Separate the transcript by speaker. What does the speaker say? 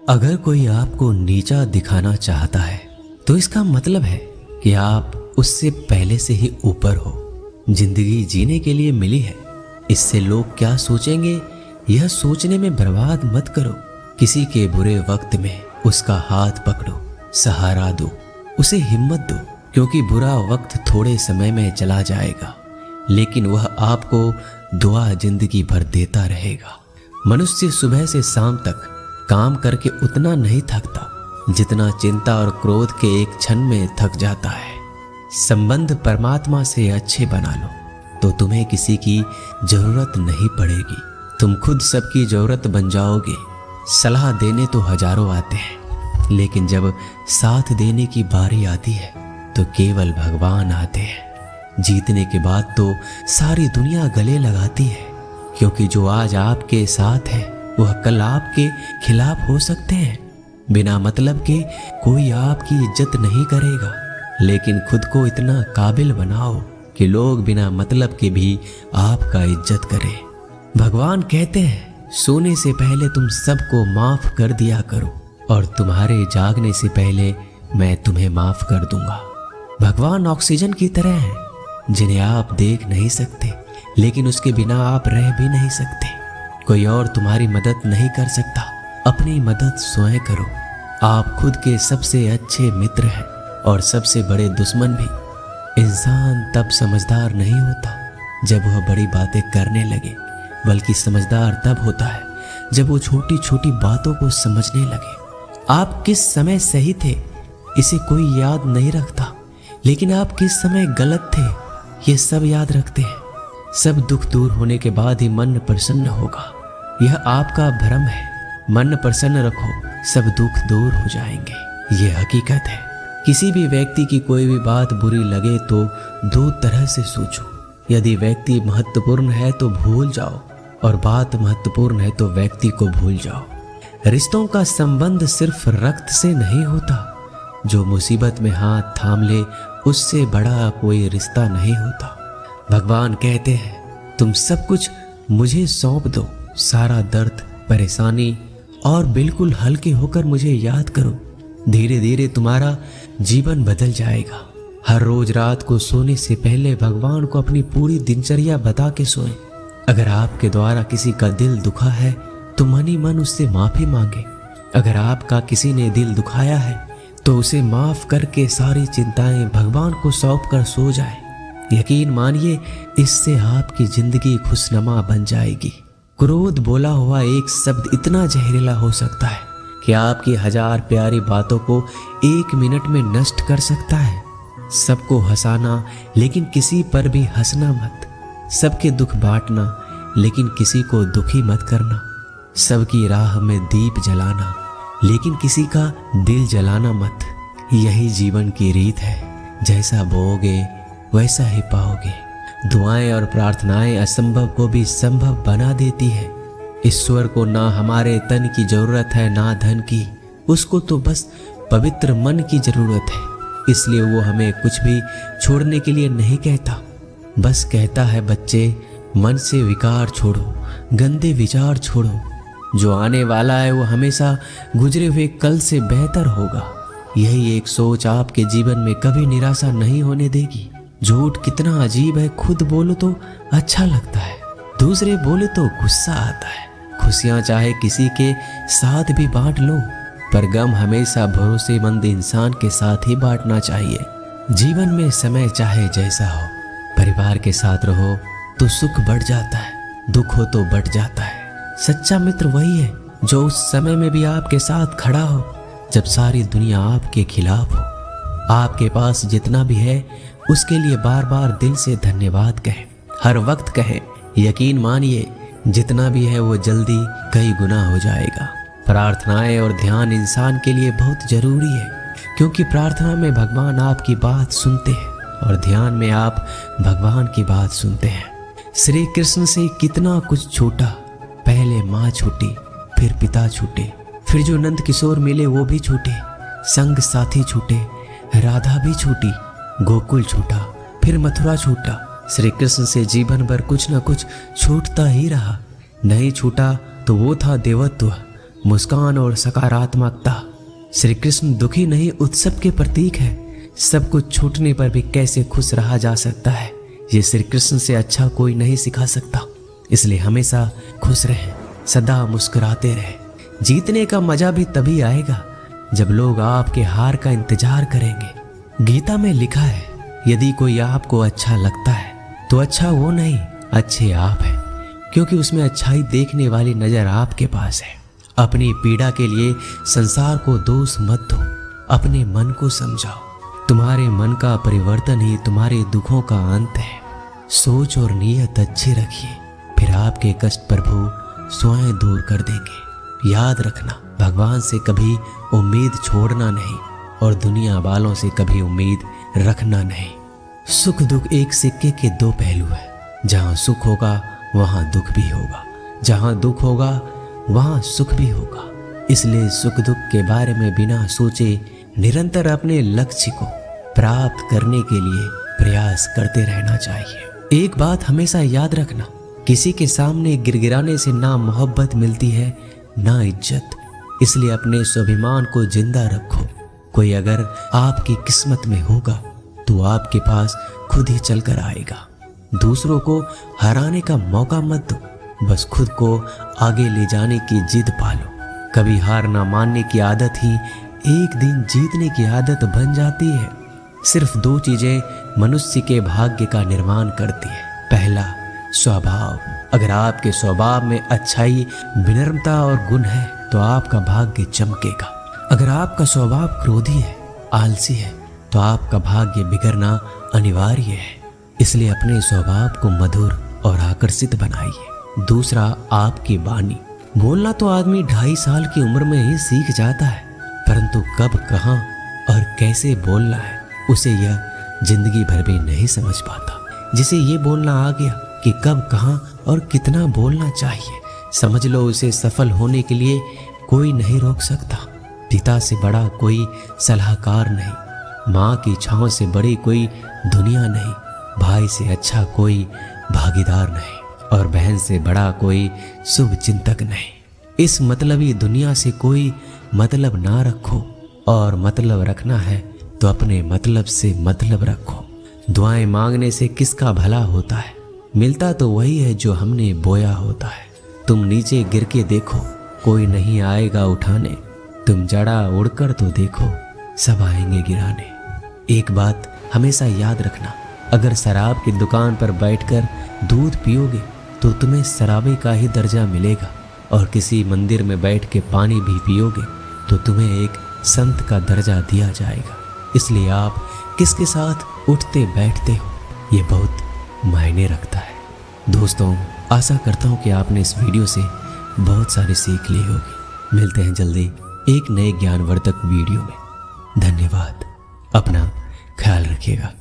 Speaker 1: अगर कोई आपको नीचा दिखाना चाहता है तो इसका मतलब है कि आप उससे पहले से ही ऊपर हो। जिंदगी जीने के लिए मिली है, इससे लोग क्या सोचेंगे यह सोचने में बर्बाद मत करो। किसी के बुरे वक्त में उसका हाथ पकड़ो, सहारा दो, उसे हिम्मत दो, क्योंकि बुरा वक्त थोड़े समय में चला जाएगा लेकिन वह आपको दुआ जिंदगी भर देता रहेगा। मनुष्य सुबह से शाम तक काम करके उतना नहीं थकता जितना चिंता और क्रोध के एक क्षण में थक जाता है। संबंध परमात्मा से अच्छे बना लो तो तुम्हें किसी की जरूरत नहीं पड़ेगी, तुम खुद सबकी जरूरत बन जाओगे। सलाह देने तो हजारों आते हैं लेकिन जब साथ देने की बारी आती है तो केवल भगवान आते हैं। जीतने के बाद तो सारी दुनिया गले लगाती है, क्योंकि जो आज आपके साथ है वह कल आपके खिलाफ हो सकते हैं। बिना मतलब के कोई आपकी इज्जत नहीं करेगा, लेकिन खुद को इतना काबिल बनाओ कि लोग बिना मतलब के भी आपका इज्जत करें। भगवान कहते हैं सोने से पहले तुम सबको माफ कर दिया करो और तुम्हारे जागने से पहले मैं तुम्हें माफ कर दूंगा। भगवान ऑक्सीजन की तरह है जिन्हें आप देख नहीं सकते, लेकिन उसके बिना आप रह भी नहीं सकते। कोई और तुम्हारी मदद नहीं कर सकता, अपनी मदद स्वयं करो। आप खुद के सबसे अच्छे मित्र हैं और सबसे बड़े दुश्मन भी। इंसान तब समझदार नहीं होता जब वह बड़ी बातें करने लगे, बल्कि समझदार तब होता है जब वो छोटी छोटी बातों को समझने लगे। आप किस समय सही थे इसे कोई याद नहीं रखता, लेकिन आप किस समय गलत थे ये सब याद रखते हैं। सब दुख दूर होने के बाद ही मन प्रसन्न होगा, यह आपका भ्रम है। मन प्रसन्न रखो, सब दुख दूर हो जाएंगे, ये हकीकत है। किसी भी व्यक्ति की कोई भी बात बुरी लगे तो दो तरह से सोचो। यदि व्यक्ति महत्वपूर्ण है तो भूल जाओ, और बात महत्वपूर्ण है तो व्यक्ति को भूल जाओ। रिश्तों का संबंध सिर्फ रक्त से नहीं होता, जो मुसीबत में हाथ थाम ले उससे बड़ा कोई रिश्ता नहीं होता। भगवान कहते हैं तुम सब कुछ मुझे सौंप दो, सारा दर्द परेशानी, और बिल्कुल हल्के होकर मुझे याद करो। धीरे धीरे तुम्हारा जीवन बदल जाएगा। हर रोज रात को सोने से पहले भगवान को अपनी पूरी दिनचर्या बता के सोएं। अगर आपके द्वारा किसी का दिल दुखा है तो मन ही मन उससे माफी मांगे। अगर आपका किसी ने दिल दुखाया है तो उसे माफ करके सारी चिंताएं भगवान को सौंप कर सो जाए। यकीन मानिए इससे आपकी जिंदगी खुशनुमा बन जाएगी। क्रोध बोला हुआ एक शब्द इतना जहरीला हो सकता है कि आपकी हजार प्यारी बातों को एक मिनट में नष्ट कर सकता है। सबको हंसाना लेकिन किसी पर भी हंसना मत। सबके दुख बांटना लेकिन किसी को दुखी मत करना। सबकी राह में दीप जलाना लेकिन किसी का दिल जलाना मत। यही जीवन की रीत है, जैसा बोओगे वैसा ही पाओगे। दुआएं और प्रार्थनाएं असंभव को भी संभव बना देती है। ईश्वर को ना हमारे तन की जरूरत है ना धन की, उसको तो बस पवित्र मन की जरूरत है। इसलिए वो हमें कुछ भी छोड़ने के लिए नहीं कहता, बस कहता है बच्चे मन से विकार छोड़ो, गंदे विचार छोड़ो। जो आने वाला है वो हमेशा गुजरे हुए कल से बेहतर होगा। यही एक सोच आपके जीवन में कभी निराशा नहीं होने देगी। झूठ कितना अजीब है, खुद बोलो तो अच्छा लगता है, दूसरे बोले तो गुस्सा आता है। खुशियां चाहे किसी के साथ भी बांट लो, पर गम हमेशा भरोसेमंद इंसान के साथ ही बांटना चाहिए। जीवन में समय चाहे जैसा हो, परिवार के साथ रहो तो सुख बढ़ जाता है, दुख हो तो बढ़ जाता है। सच्चा मित्र वही है जो उस समय में भी आपके साथ खड़ा हो जब सारी दुनिया आपके खिलाफ हो। आपके पास जितना भी है उसके लिए बार बार दिल से धन्यवाद कहें, हर वक्त कहें। यकीन मानिए जितना भी है वो जल्दी कई गुना हो जाएगा। प्रार्थनाएं और ध्यान इंसान के लिए बहुत जरूरी है, क्योंकि प्रार्थना में भगवान आपकी बात सुनते हैं और ध्यान में आप भगवान की बात सुनते हैं। श्री कृष्ण से कितना कुछ छूटा, पहले माँ छूटी, फिर पिता छूटे, फिर जो नंद किशोर मिले वो भी छूटे, संग साथी छूटे, राधा भी छूटी, गोकुल छूटा, फिर मथुरा छूटा। श्री कृष्ण से जीवन भर कुछ न कुछ छूटता ही रहा। नहीं छूटा तो वो था देवत्व, मुस्कान और सकारात्मकता। श्री कृष्ण दुखी नहीं उत्सव के प्रतीक है। सब कुछ छूटने पर भी कैसे खुश रहा जा सकता है, ये श्री कृष्ण से अच्छा कोई नहीं सिखा सकता। इसलिए हमेशा खुश रहें, सदा मुस्कुराते रहें। जीतने का मजा भी तभी आएगा जब लोग आपके हार का इंतजार करेंगे। गीता में लिखा है, यदि कोई आपको अच्छा लगता है तो अच्छा वो नहीं, अच्छे आप हैं, क्योंकि उसमें अच्छाई देखने वाली नजर आपके पास है। अपनी पीड़ा के लिए संसार को दोष मत दो, अपने मन को समझाओ। तुम्हारे मन का परिवर्तन ही तुम्हारे दुखों का अंत है। सोच और नीयत अच्छी रखिए, फिर आपके कष्ट प्रभु स्वयं दूर कर देंगे। याद रखना, भगवान से कभी उम्मीद छोड़ना नहीं और दुनिया वालों से कभी उम्मीद रखना नहीं। सुख दुख एक सिक्के के दो पहलू है। जहाँ सुख होगा वहाँ दुख भी होगा, जहाँ दुख होगा वहाँ सुख भी होगा। इसलिए सुख दुख के बारे में बिना सोचे निरंतर अपने लक्ष्य को प्राप्त करने के लिए प्रयास करते रहना चाहिए। एक बात हमेशा याद रखना, किसी के सामने गिड़गिड़ाने से ना मोहब्बत मिलती है ना इज्जत। इसलिए अपने स्वाभिमान को जिंदा रखो। कोई अगर आपकी किस्मत में होगा तो आपके पास खुद ही चलकर आएगा। दूसरों को हराने का मौका मत दो, बस खुद को आगे ले जाने की जिद पालो। कभी हार ना मानने की आदत ही एक दिन जीतने की आदत बन जाती है। सिर्फ दो चीजें मनुष्य के भाग्य का निर्माण करती है। पहला, स्वभाव। अगर आपके स्वभाव में अच्छाई, विनम्रता और गुण है तो आपका भाग्य चमकेगा। अगर आपका स्वभाव क्रोधी है, आलसी है, तो आपका भाग्य बिगड़ना अनिवार्य है। इसलिए अपने स्वभाव को मधुर और आकर्षित बनाइए। दूसरा, आपकी वाणी। बोलना तो आदमी 2.5 साल की उम्र में ही सीख जाता है, परंतु कब, कहाँ और कैसे बोलना है उसे यह जिंदगी भर भी नहीं समझ पाता। जिसे ये बोलना आ गया कि कब, कहाँ और कितना बोलना चाहिए, समझ लो उसे सफल होने के लिए कोई नहीं रोक सकता। पिता से बड़ा कोई सलाहकार नहीं, माँ की छांव से बड़ी कोई दुनिया नहीं, भाई से अच्छा कोई भागीदार नहीं और बहन से बड़ा कोई शुभ चिंतक नहीं। इस मतलबी दुनिया से कोई मतलब ना रखो, और मतलब रखना है तो अपने मतलब से मतलब रखो। दुआएं मांगने से किसका भला होता है, मिलता तो वही है जो हमने बोया होता है। तुम नीचे गिर के देखो, कोई नहीं आएगा उठाने। तुम जड़ा उड़कर तो देखो, सब आएंगे गिराने। एक बात हमेशा याद रखना, अगर शराब की दुकान पर बैठकर दूध पियोगे तो तुम्हें शराबी का ही दर्जा मिलेगा, और किसी मंदिर में बैठ के पानी भी पियोगे तो तुम्हें एक संत का दर्जा दिया जाएगा। इसलिए आप किसके साथ उठते बैठते हो ये बहुत मायने रखता है। दोस्तों, आशा करता हूँ कि आपने इस वीडियो से बहुत सारी सीख ली होगी। मिलते हैं जल्दी एक नए ज्ञानवर्धक वीडियो में। धन्यवाद। अपना ख्याल रखिएगा।